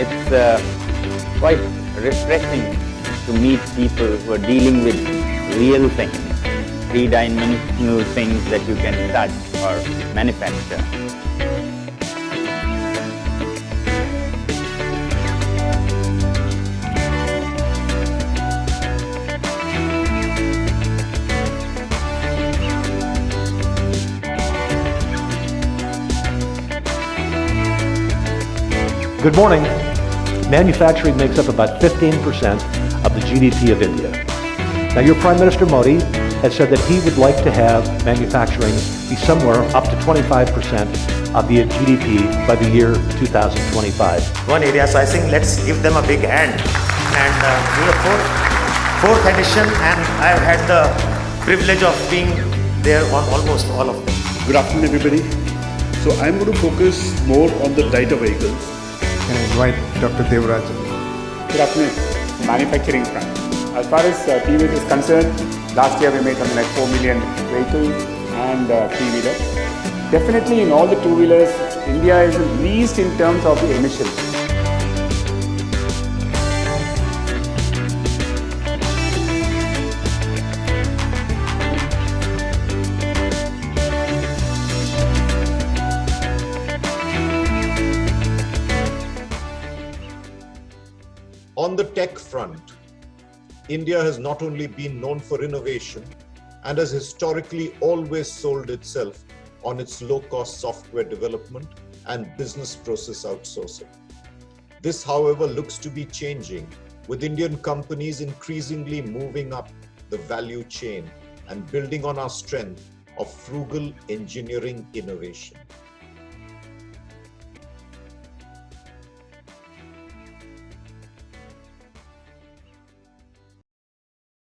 It's quite refreshing to meet people who are dealing with real things, three-dimensional things that you can touch or manufacture. Good morning. Manufacturing makes up about 15% of the GDP of India. Now, your Prime Minister Modi has said that he would like to have manufacturing be somewhere up to 25% of the GDP by the year 2025. One area, so I think let's give them a big hand. And we are fourth edition, and I've had the privilege of being there on almost all of them. Good afternoon, everybody. So I'm going to focus more on the lighter vehicles. Can I invite Dr. Devarajan? Good afternoon. Manufacturing front. As far as TVS is concerned, last year we made something like 4 million vehicles and three-wheelers. Definitely in all the two-wheelers, India is the least in terms of the emissions. On the tech front, India has not only been known for innovation and has historically always sold itself on its low-cost software development and business process outsourcing. This, however, looks to be changing, with Indian companies increasingly moving up the value chain and building on our strength of frugal engineering innovation.